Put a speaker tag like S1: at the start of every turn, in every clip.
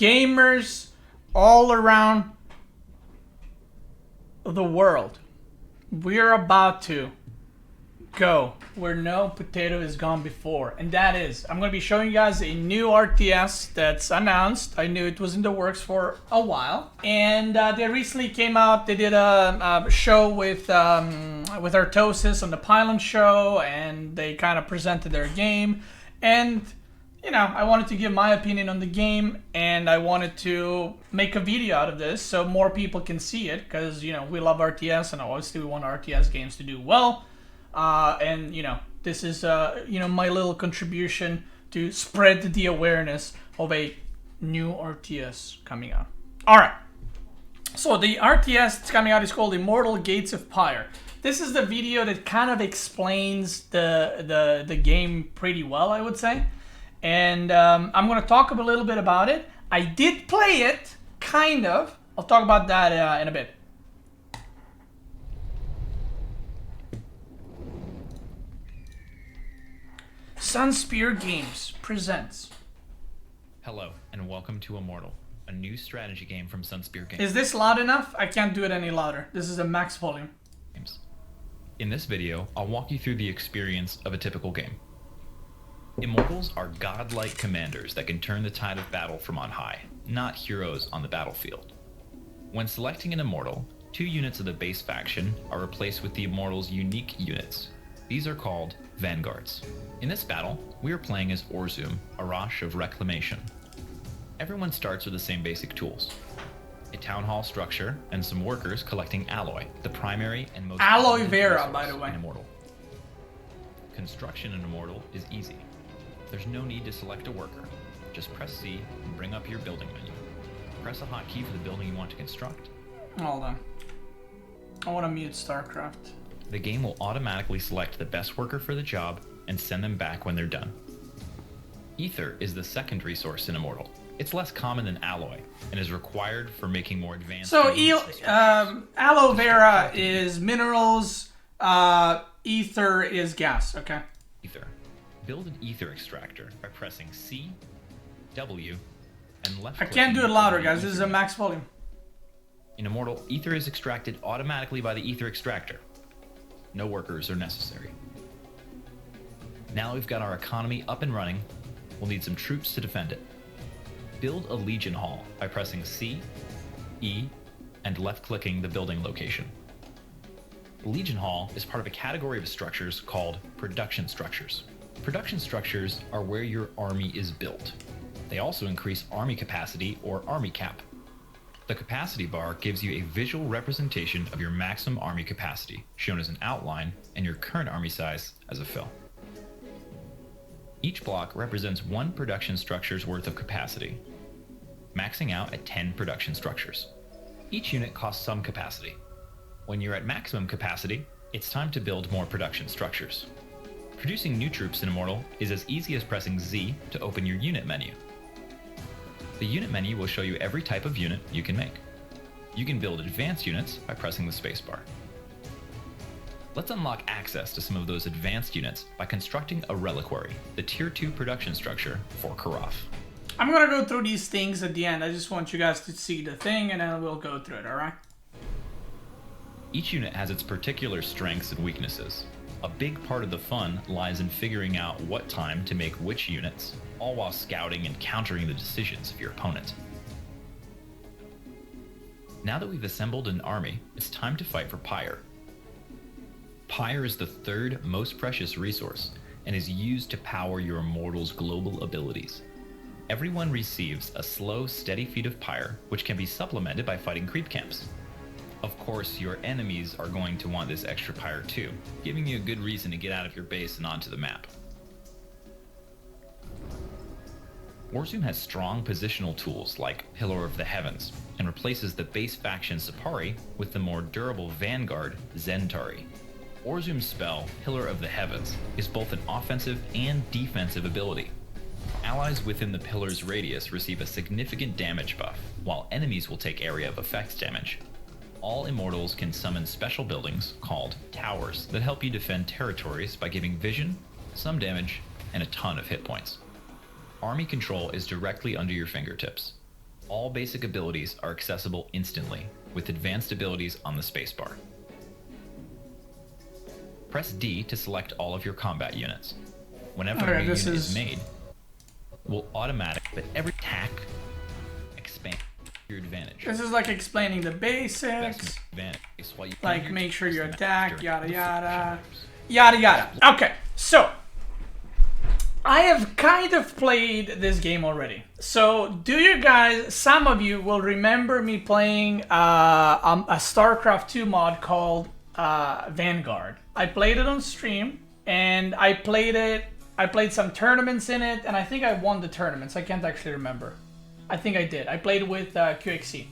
S1: gamers all around the world, we're about to go where no potato has gone before, and that is, I'm going to be showing you guys a new RTS that's announced. I knew it was in the works for a while, and they recently came out. They did a show with Artosis on the Pylon show, and they kind of presented their game. And you know, I wanted to give my opinion on the game, and I wanted to make a video out of this so more people can see it, because you know, we love RTS, and obviously we want RTS games to do well. And you know, this is you know, my little contribution to spread the awareness of a new RTS coming out. All right, so the RTS that's coming out is called Immortal Gates of Pyre. This is the video that kind of explains the game pretty well, I would say. And I'm going to talk a little bit about it. I did play it, kind of. I'll talk about that in a bit. Sunspear Games presents.
S2: Hello, and welcome to Immortal, a new strategy game from Sunspear Games.
S1: Is this loud enough? I can't do it any louder. This is a max volume.
S2: In this video, I'll walk you through the experience of a typical game. Immortals are godlike commanders that can turn the tide of battle from on high, not heroes on the battlefield. When selecting an Immortal, 2 units of the base faction are replaced with the Immortal's unique units. These are called Vanguards. In this battle, we are playing as Orzum, Arash of Reclamation. Everyone starts with the same basic tools: a town hall structure and some workers collecting alloy, the primary and most
S1: aloe vera, by the way.
S2: In Immortal. Construction in Immortal is easy. There's no need to select a worker. Just press C and bring up your building menu. Press a hotkey for the building you want to construct.
S1: Hold on. I want to mute StarCraft.
S2: The game will automatically select the best worker for the job and send them back when they're done. Ether is the second resource in Immortal. It's less common than alloy and is required for making more advanced.
S1: So aloe vera is minerals, ether is gas. Okay.
S2: Ether. Build an ether extractor by pressing C, W, and left.
S1: I can't do it louder, guys. This is a max volume.
S2: In Immortal, ether is extracted automatically by the ether extractor. No workers are necessary. Now we've got our economy up and running, we'll need some troops to defend it. Build a Legion Hall by pressing C, E, and left-clicking the building location. The Legion Hall is part of a category of structures called production structures. Production structures are where your army is built. They also increase army capacity or army cap. The capacity bar gives you a visual representation of your maximum army capacity, shown as an outline, and your current army size as a fill. Each block represents 1 production structure's worth of capacity, maxing out at 10 production structures. Each unit costs some capacity. When you're at maximum capacity, it's time to build more production structures. Producing new troops in Immortal is as easy as pressing Z to open your unit menu. The unit menu will show you every type of unit you can make. You can build advanced units by pressing the spacebar. Let's unlock access to some of those advanced units by constructing a reliquary, the Tier 2 production structure for Karaf.
S1: I'm gonna go through these things at the end. I just want you guys to see the thing, and then we'll go through it, alright?
S2: Each unit has its particular strengths and weaknesses. A big part of the fun lies in figuring out what time to make which units, all while scouting and countering the decisions of your opponent. Now that we've assembled an army, it's time to fight for Pyre. Pyre is the 3rd most precious resource and is used to power your Immortal's global abilities. Everyone receives a slow, steady feed of Pyre, which can be supplemented by fighting creep camps. Of course, your enemies are going to want this extra Pyre too, giving you a good reason to get out of your base and onto the map. Orzum has strong positional tools like Pillar of the Heavens, and replaces the base faction Sipari with the more durable Vanguard Zentari. Orzum's spell, Pillar of the Heavens, is both an offensive and defensive ability. Allies within the pillar's radius receive a significant damage buff, while enemies will take area of effects damage. All Immortals can summon special buildings, called towers, that help you defend territories by giving vision, some damage, and a ton of hit points. Army control is directly under your fingertips. All basic abilities are accessible instantly, with advanced abilities on the spacebar. Press D to select all of your combat units. Whenever a new unit is made, will automatic, but every attack expand your advantage.
S1: This is like explaining the basics, like make sure you attack, yada yada, yada yada. Okay, so I have kind of played this game already. So do you guys, some of you will remember me playing a StarCraft 2 mod called Vanguard. I played it on stream, and I played some tournaments in it, and I think I won the tournaments. I can't actually remember. I think I did. I played with QXC.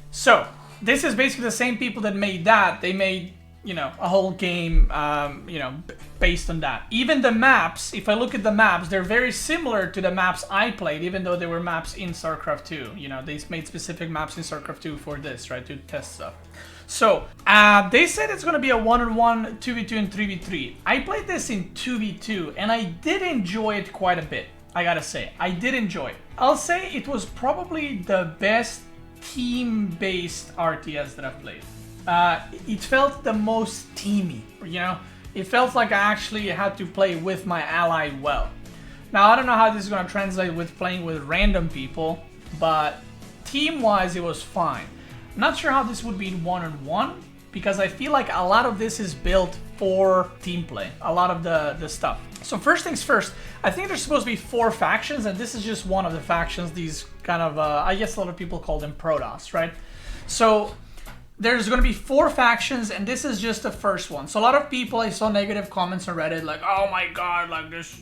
S1: So this is basically the same people that made that. They made, you know, a whole game, you know, based on that. Even the maps, if I look at the maps, they're very similar to the maps I played, even though they were maps in StarCraft 2. You know, they made specific maps in StarCraft 2 for this, right, to test stuff. So, they said it's going to be a 1-on-1, 2v2, and 3v3. I played this in 2v2, and I did enjoy it quite a bit. I gotta say, I did enjoy it. I'll say it was probably the best team-based RTS that I've played. It felt the most teamy, you know? It felt like I actually had to play with my ally well. Now, I don't know how this is going to translate with playing with random people, but team-wise, it was fine. Not sure how this would be in 1-on-1, because I feel like a lot of this is built for team play, a lot of the stuff. So first things first, I think there's supposed to be 4 factions, and this is just one of the factions, these kind of, I guess a lot of people call them Protoss, right? So there's going to be 4 factions, and this is just the first one. So a lot of people, I saw negative comments on Reddit, like, oh my god, like this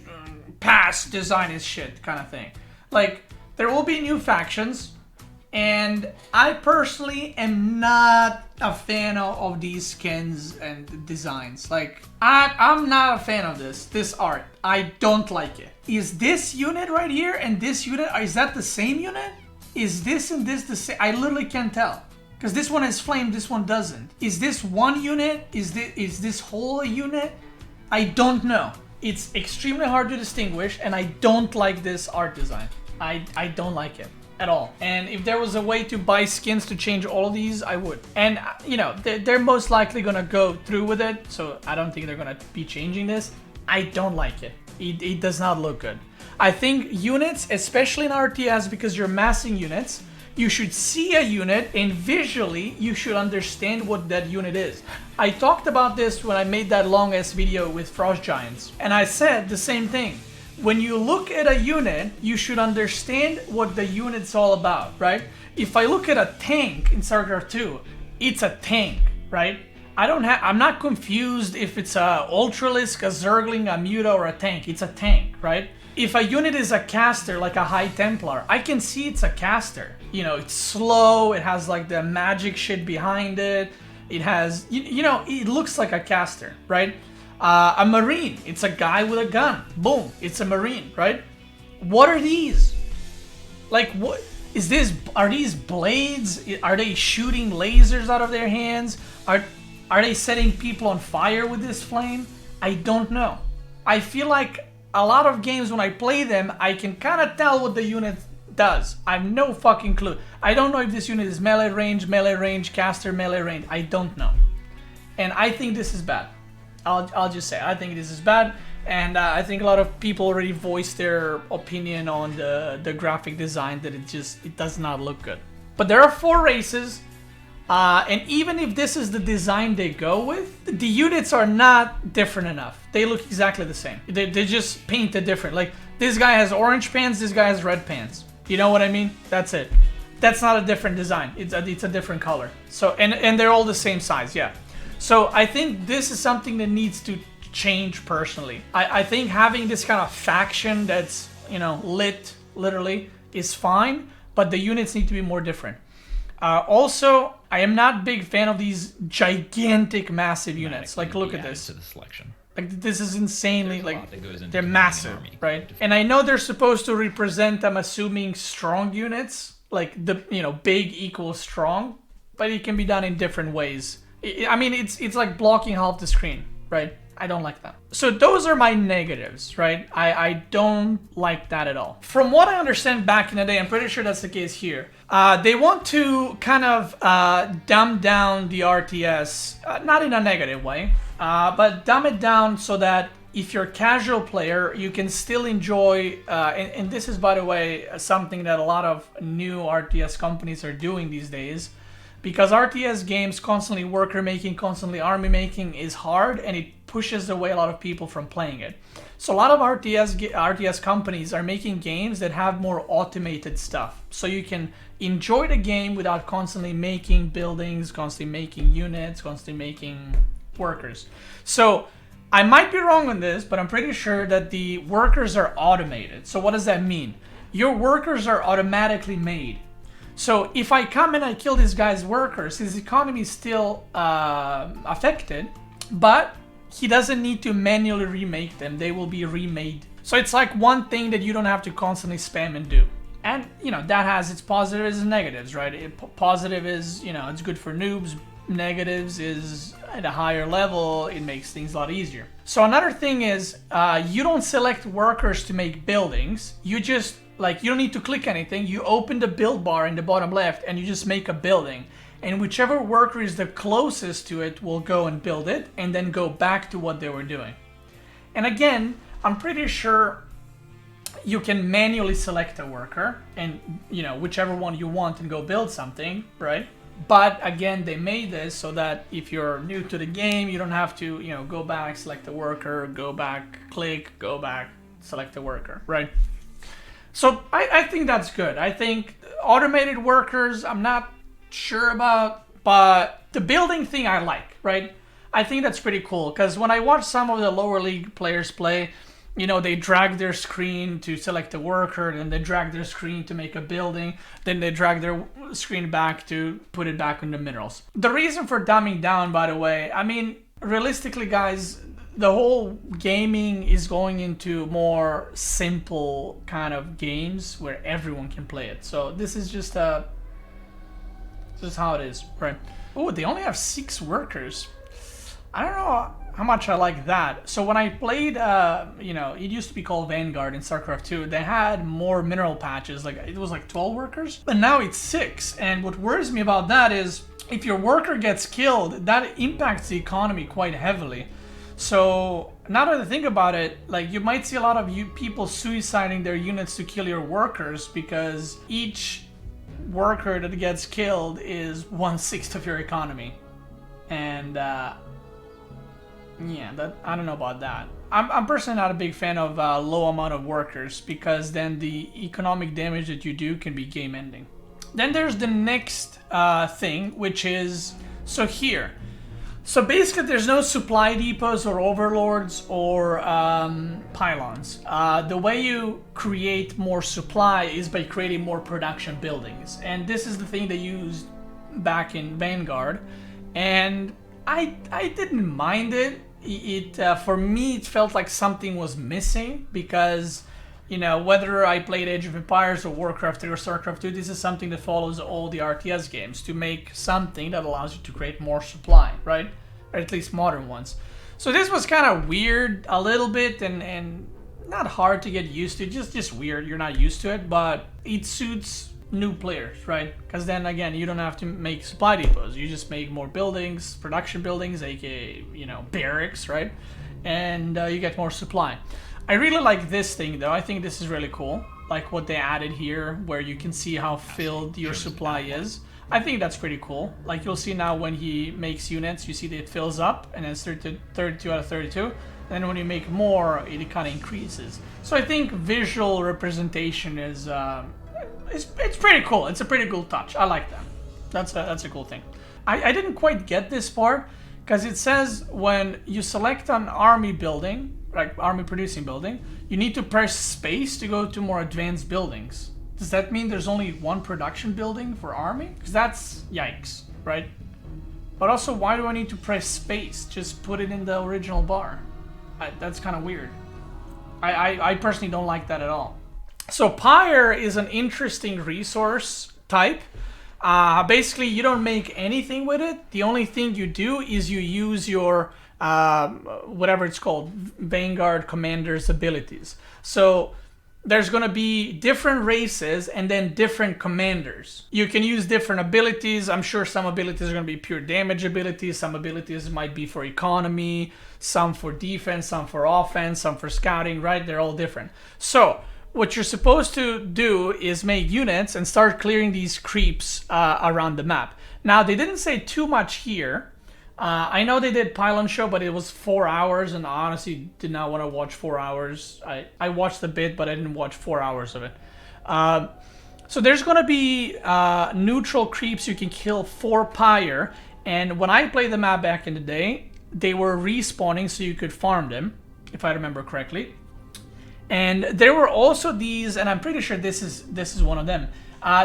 S1: past design is shit, kind of thing. Like, there will be new factions, and I personally am not a fan of these skins and designs. Like, I'm not a fan of this art. I don't like it. Is this unit right here and this unit, is that the same unit? Is this and this the same? I literally can't tell. Because this one has flame, this one doesn't. Is this one unit? Is this whole unit? I don't know. It's extremely hard to distinguish, and I don't like this art design. I don't like it at all. And if there was a way to buy skins to change all of these, I would. And, you know, they're most likely gonna go through with it, so I don't think they're gonna be changing this. I don't like it. It does not look good. I think units, especially in RTS, because you're massing units, you should see a unit and visually you should understand what that unit is. I talked about this when I made that long ass video with Frost Giants, and I said the same thing. When you look at a unit, you should understand what the unit's all about, right? If I look at a tank in StarCraft 2, it's a tank, right? I'm not confused if it's a Ultralisk, a Zergling, a Muta, or a tank. It's a tank, right? If a unit is a caster, like a High Templar, I can see it's a caster. You know, it's slow, it has like the magic shit behind it. It has, you know, it looks like a caster, right? A Marine, it's a guy with a gun. Boom, it's a Marine, right? What are these? Like, what is this? Are these blades? Are they shooting lasers out of their hands? Are they setting people on fire with this flame? I don't know. I feel like a lot of games when I play them, I can kind of tell what the unit does. I have no fucking clue. I don't know if this unit is melee range, caster, melee range. I don't know. And I think this is bad. I'll just say, I think this is bad. And I think a lot of people already voiced their opinion on the graphic design, that it does not look good. But there are 4 races. And even if this is the design they go with, the units are not different enough. They look exactly the same. They just painted different. Like, this guy has orange pants, this guy has red pants. You know what I mean? That's it. That's not a different design. It's a different color. So, and they're all the same size, yeah. So I think this is something that needs to change personally. I think having this kind of faction that's, you know, lit, literally, is fine, but the units need to be more different. Also, I am not a big fan of these gigantic, massive units. Like, look at this. Like, this is insanely, like, they're massive, right? And I know they're supposed to represent, I'm assuming, strong units. Like, the, you know, big equals strong. But it can be done in different ways. I mean, it's like blocking half the screen, right? I don't like that. So those are my negatives, right? I don't like that at all. From what I understand back in the day, I'm pretty sure that's the case here. They want to kind of dumb down the RTS, not in a negative way, but dumb it down so that if you're a casual player, you can still enjoy, and this is, by the way, something that a lot of new RTS companies are doing these days, because RTS games, constantly worker making, constantly army making is hard, and it pushes away a lot of people from playing it. So a lot of RTS companies are making games that have more automated stuff. So you can enjoy the game without constantly making buildings, constantly making units, constantly making workers. So I might be wrong on this, but I'm pretty sure that the workers are automated. So what does that mean? Your workers are automatically made. So if I come and I kill this guy's workers, his economy is still affected, but he doesn't need to manually remake them. They will be remade. So it's like one thing that you don't have to constantly spam and do. And, you know, that has its positives and negatives, right? Positive is, you know, it's good for noobs. Negatives is at a higher level, it makes things a lot easier. So another thing is, you don't select workers to make buildings. You just, like, you don't need to click anything. You open the build bar in the bottom left and you just make a building. And whichever worker is the closest to it will go and build it and then go back to what they were doing. And again, I'm pretty sure you can manually select a worker and, you know, whichever one you want and go build something, right? But again, they made this so that if you're new to the game, you don't have to, you know, go back, select the worker, go back, click, go back, select the worker, right? So I think that's good. I think automated workers, I'm not sure about, but the building thing I like, right? I think that's pretty cool because when I watch some of the lower league players play, you know, they drag their screen to select a worker, then they drag their screen to make a building, then they drag their screen back to put it back on the minerals. The reason for dumbing down, by the way, I mean, realistically, guys, the whole gaming is going into more simple kind of games where everyone can play it. So this is just this is how it is, right? Oh, they only have 6 workers. I don't know how much I like that. So when I played, you know, it used to be called Vanguard in StarCraft 2, they had more mineral patches, like it was like 12 workers, but now it's 6. And what worries me about that is if your worker gets killed, that impacts the economy quite heavily. So now that I think about it, like you might see a lot of people suiciding their units to kill your workers because each worker that gets killed is 1/6 of your economy. And yeah, that I don't know about that. I'm personally not a big fan of low amount of workers because then the economic damage that you do can be game ending. Then there's the next thing, which is, so here. So basically there's no supply depots or overlords or pylons. The way you create more supply is by creating more production buildings. And this is the thing they used back in Vanguard. And I didn't mind it. For me, it felt like something was missing because, you know, whether I played Age of Empires or Warcraft 3 or StarCraft 2, this is something that follows all the RTS games to make something that allows you to create more supply, right? Or at least modern ones. So this was kind of weird a little bit and not hard to get used to, just weird. You're not used to it, but it suits new players, right? Because then again, you don't have to make supply depots. You just make more buildings, production buildings, aka, you know, barracks, right? And you get more supply. I really like this thing though. I think this is really cool. Like what they added here, where you can see how filled your supply is. I think that's pretty cool. Like you'll see now when he makes units, you see that it fills up and then it's 32 out of 32. And then when you make more, it kind of increases. So I think visual representation is it's pretty cool. It's a pretty cool touch. I like that. That's a cool thing. I didn't quite get this part because it says when you select an army building, like army producing building, you need to press space to go to more advanced buildings. Does that mean there's only one production building for army? Because that's yikes, right? But also, why do I need to press space? Just put it in the original bar. That's kind of weird. I personally don't like that at all. So Pyre is an interesting resource type. Basically, you don't make anything with it. The only thing you do is you use your whatever it's called, Vanguard Commander's abilities. So there's going to be different races and then different commanders. You can use different abilities. I'm sure some abilities are going to be pure damage abilities. Some abilities might be for economy, some for defense, some for offense, some for scouting, right? They're all different. So what you're supposed to do is make units and start clearing these creeps around the map. Now, they didn't say too much here. I know they did Pylon Show, but it was 4 hours, and I honestly did not want to watch 4 hours. I watched a bit, but I didn't watch 4 hours of it. So there's going to be neutral creeps you can kill for Pyre, and when I played the map back in the day, they were respawning so you could farm them, if I remember correctly. And there were also these, and I'm pretty sure this is one of them.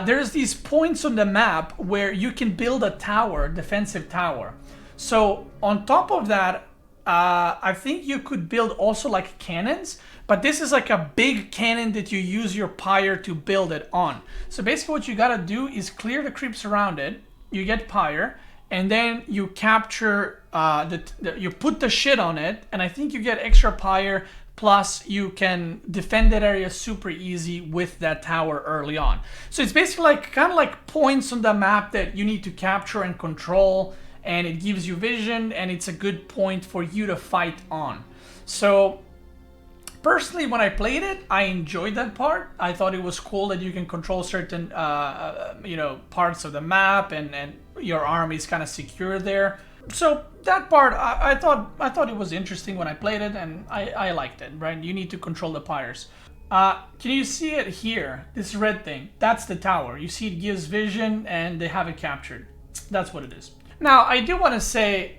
S1: There's these points on the map where you can build a tower, defensive tower. So on top of that, I think you could build also like cannons, but this is like a big cannon that you use your Pyre to build it on. So basically what you gotta do is clear the creeps around it, you get Pyre, and then you capture, you put the shit on it, and I think you get extra Pyre, plus you can defend that area super easy with that tower early on. So it's basically like kind of like points on the map that you need to capture and control, and it gives you vision, and it's a good point for you to fight on. So personally, when I played it, I enjoyed that part. I thought it was cool that you can control certain parts of the map, and your army is kind of secure there. So that part, I thought it was interesting when I played it, and I liked it, right? You need to control the Pyres. Can you see it here? This red thing, that's the tower. You see it gives vision, and they have it captured. That's what it is. Now, I do want to say,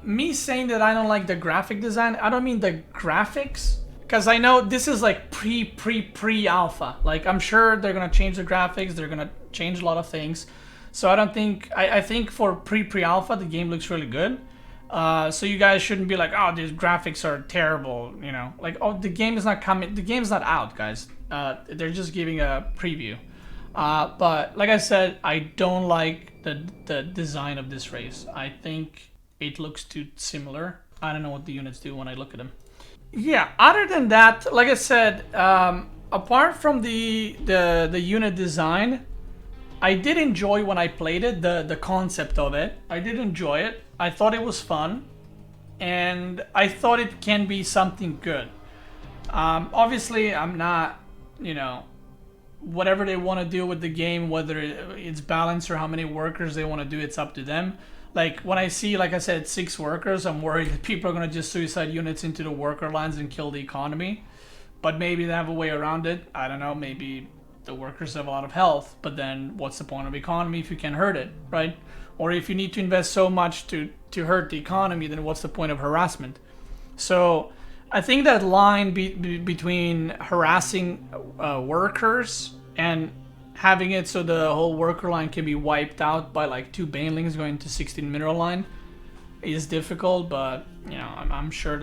S1: me saying that I don't like the graphic design, I don't mean the graphics, because I know this is like pre-alpha. Like, I'm sure they're going to change the graphics, they're going to change a lot of things. So I don't think, I think for pre-alpha, the game looks really good. So you guys shouldn't be like, oh, these graphics are terrible, you know. Like, oh, the game is not coming, the game's not out, guys. They're just giving a preview. But like I said, I don't like the design of this race. I think it looks too similar. I don't know what the units do when I look at them. Yeah, other than that, like I said, apart from the unit design, I did enjoy when I played it, the concept of it. I did enjoy it. I thought it was fun, and I thought it can be something good. Obviously, I'm not, you know, whatever they want to do with the game, whether it's balance or how many workers they want to do, it's up to them. Like, when I see, like I said, 6 workers, I'm worried that people are going to just suicide units into the worker lines and kill the economy. But maybe they have a way around it. I don't know, maybe the workers have a lot of health, but then what's the point of economy if you can hurt it, right? Or if you need to invest so much to hurt the economy, then what's the point of harassment? So I think that line between harassing workers and having it so the whole worker line can be wiped out by like 2 banelings going to 16 mineral line is difficult, but you know, I'm sure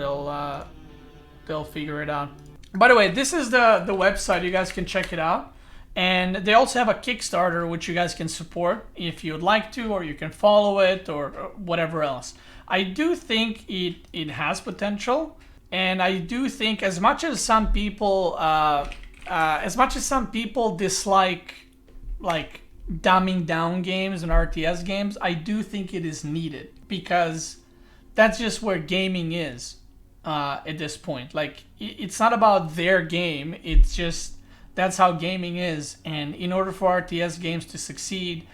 S1: they'll figure it out. By the way, this is the website. You guys can check it out. And they also have a Kickstarter which you guys can support if you'd like to, or you can follow it, or whatever else. I do think it has potential, and I do think as much as some people dislike like dumbing down games and RTS games, I do think it is needed, because that's just where gaming is at this point. Like, it's not about their game, it's just that's how gaming is, and in order for RTS games to succeed,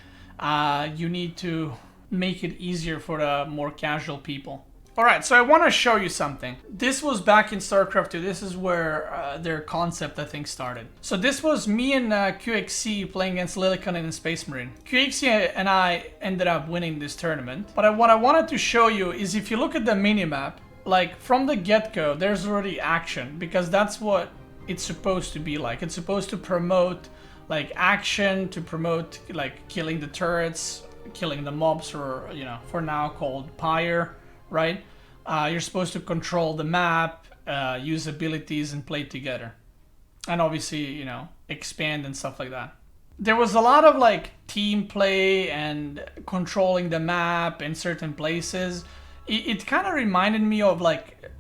S1: you need to make it easier for the more casual people. Alright, so I want to show you something. This was back in StarCraft 2. This is where their concept, I think, started. So this was me and QXC playing against Lilicon and Space Marine. QXC and I ended up winning this tournament. But what I wanted to show you is, if you look at the minimap, like from the get-go, there's already action, because that's what it's supposed to be like. It's supposed to promote like action, to promote like killing the turrets, killing the mobs, or, you know, for now called Pyre, right? You're supposed to control the map, use abilities, and play together, and obviously, you know, expand and stuff like that. There was a lot of like team play and controlling the map in certain places. it kind of reminded me of like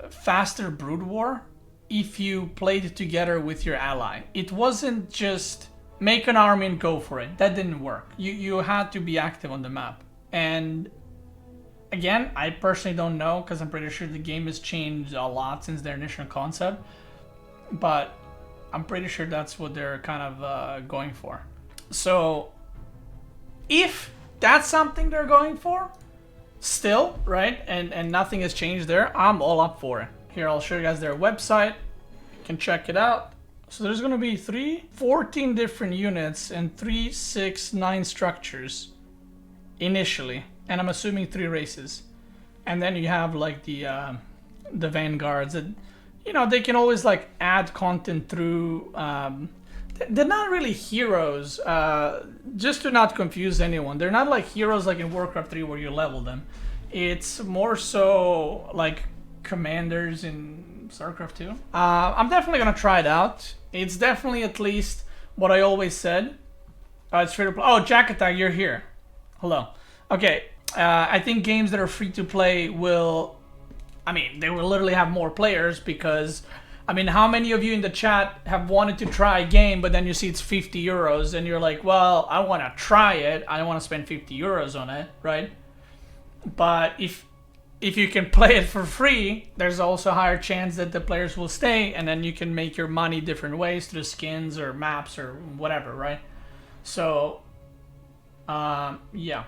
S1: faster Brood War if you played together with your ally. It wasn't just make an army and go for it. That didn't work. You had to be active on the map. And again, I personally don't know because I'm pretty sure the game has changed a lot since their initial concept. But I'm pretty sure that's what they're kind of going for. So if that's something they're going for, still, right, and nothing has changed there, I'm all up for it. Here, I'll show you guys their website. You can check it out. So there's going to be 14 different units and 3, 6, 9 structures initially. And I'm assuming 3 races. And then you have like the vanguards that, you know, they can always like add content through. They're not really heroes, just to not confuse anyone. They're not like heroes like in Warcraft 3 where you level them. It's more so like commanders in StarCraft 2. I'm definitely gonna try it out. It's definitely at least what I always said. It's free to play. Oh, Jack Attack, you're here. Hello. Okay, I think games that are free to play will, I mean, they will literally have more players because, I mean, how many of you in the chat have wanted to try a game, but then you see it's 50 euros and you're like, well, I want to try it. I don't want to spend 50 euros on it, right? But if you can play it for free, there's also a higher chance that the players will stay, and then you can make your money different ways through skins or maps or whatever, right? So, yeah.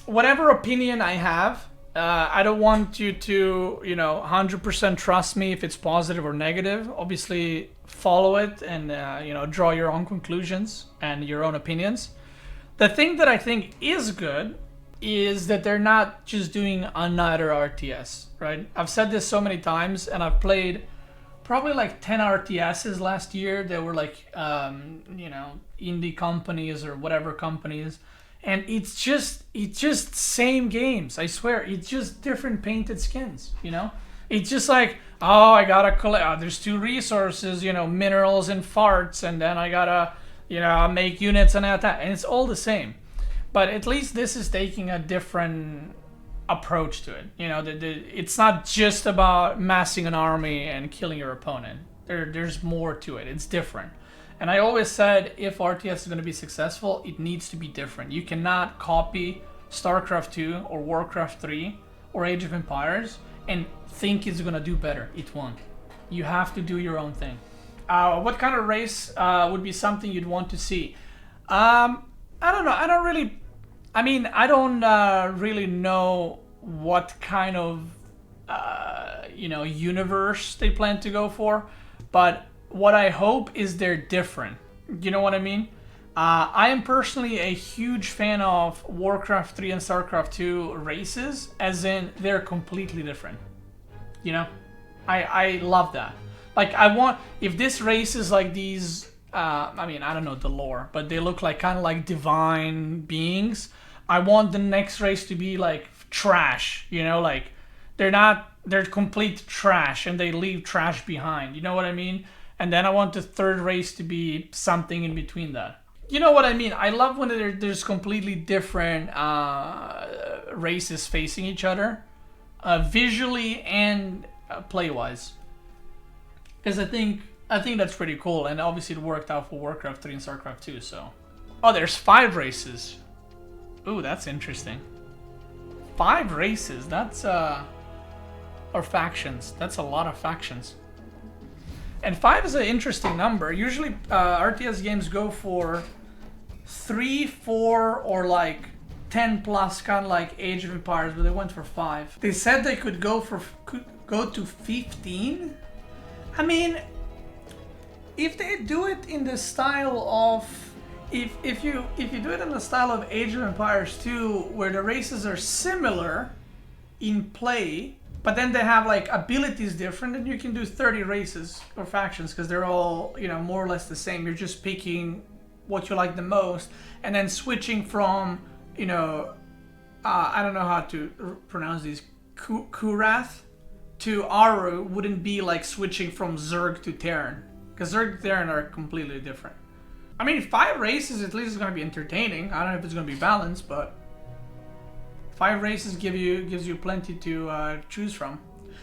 S1: Whatever opinion I have, I don't want you to, you know, 100% trust me if it's positive or negative. Obviously, follow it and, you know, draw your own conclusions and your own opinions. The thing that I think is good is that they're not just doing another RTS, right? I've said this so many times, and I've played probably like 10 RTSs last year. They were like, you know, indie companies or whatever companies. And it's just same games. I swear, it's just different painted skins, you know? It's just like, oh, I gotta collect, there's 2 resources, you know, minerals and farts, and then I gotta, you know, make units and that, and it's all the same. But at least this is taking a different approach to it. You know, it's not just about massing an army and killing your opponent. There's more to it. It's different. And I always said, if RTS is going to be successful, it needs to be different. You cannot copy StarCraft 2 or Warcraft 3 or Age of Empires and think it's going to do better. It won't. You have to do your own thing. What kind of race would be something you'd want to see? I don't know. I don't really know what kind of, you know, universe they plan to go for. But what I hope is they're different. You know what I mean? I am personally a huge fan of Warcraft 3 and StarCraft 2 races, as in they're completely different. You know? I love that. Like, I want, if this race is like these, I mean, I don't know the lore, but they look like kind of like divine beings. I want the next race to be like trash, you know, like they're complete trash and they leave trash behind. You know what I mean? And then I want the third race to be something in between that. You know what I mean? I love when there's completely different races facing each other, visually and play-wise. Because I think that's pretty cool, and obviously it worked out for Warcraft 3 and StarCraft 2. So, oh, there's 5 races. Ooh, that's interesting. 5 races. That's or factions. That's a lot of factions. And 5 is an interesting number. Usually RTS games go for 3, 4, or like 10 plus, kind of like Age of Empires, but they went for 5. They said they could go to 15. I mean, if they do it in the style of, if you do it in the style of Age of Empires 2, where the races are similar in play, but then they have like abilities different, and you can do 30 races or factions because they're all, you know, more or less the same. You're just picking what you like the most and then switching from, you know, I don't know how to pronounce these, Kurath to Aru wouldn't be like switching from Zerg to Terran, because Zerg and Terran are completely different. I mean, 5 races at least is going to be entertaining. I don't know if it's going to be balanced, but 5 races gives you plenty to choose from.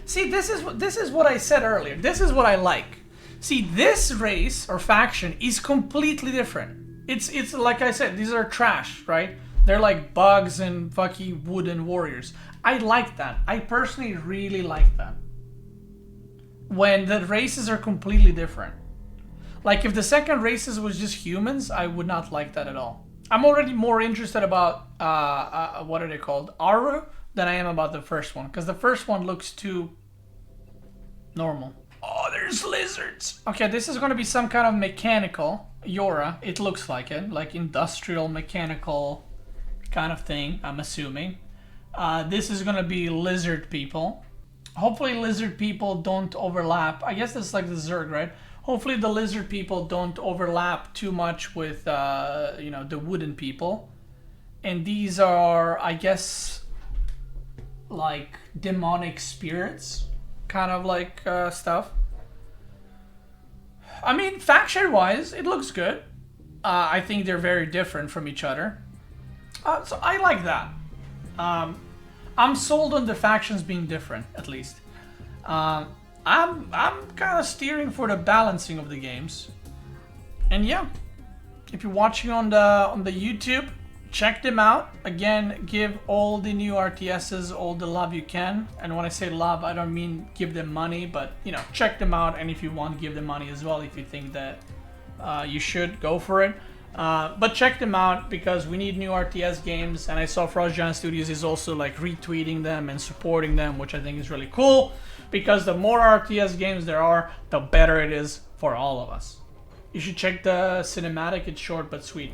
S1: See, this is what I said earlier. This is what I like. See, this race or faction is completely different. It's like I said, these are trash, right? They're like bugs and fucking wooden warriors. I like that. I personally really like that. When the races are completely different. Like if the second races was just humans, I would not like that at all. I'm already more interested about what are they called, Aru, than I am about the first one, because the first one looks too normal. Oh, there's lizards. Okay, this is going to be some kind of mechanical Yora. It looks like it, like industrial mechanical kind of thing, I'm assuming. This is going to be lizard people. Hopefully lizard people don't overlap. I guess that's like the Zerg, right? Hopefully the lizard people don't overlap too much with, you know, the wooden people. And these are, I guess, like demonic spirits, kind of like stuff. I mean, faction-wise, it looks good. I think they're very different from each other. So I like that. I'm sold on the factions being different, at least. I'm kind of steering for the balancing of the games. And yeah, if you're watching on the YouTube, check them out. Again, give all the new RTSs all the love you can. And when I say love, I don't mean give them money, but you know, check them out. And if you want, give them money as well. If you think that you should, go for it. But check them out because we need new RTS games, and I saw Frost Giant Studios is also like retweeting them and supporting them, which I think is really cool because the more RTS games there are, the better it is for all of us. You should check the cinematic, it's short but sweet.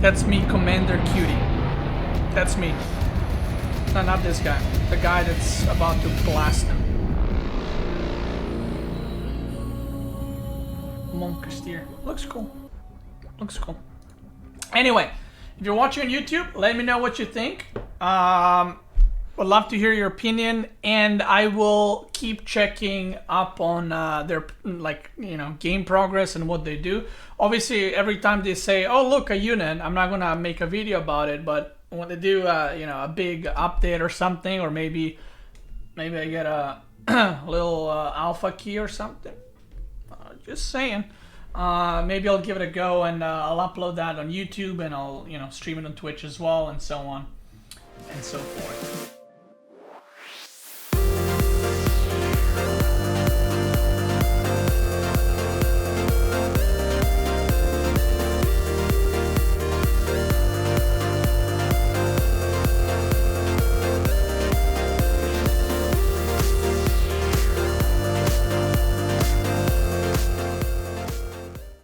S1: That's me, Commander Cutie. That's me. No, not this guy. The guy that's about to blast him. Monkasteer. Looks cool. Looks cool. Anyway, if you're watching on YouTube, let me know what you think. Would love to hear your opinion, and I will keep checking up on their, like, you know, game progress and what they do. Obviously, every time they say, "Oh, look, a unit," I'm not gonna make a video about it. But when they do, you know, a big update or something, or maybe I get a little alpha key or something. Just saying. Maybe I'll give it a go, and I'll upload that on YouTube, and I'll, you know, stream it on Twitch as well, and so on and so forth.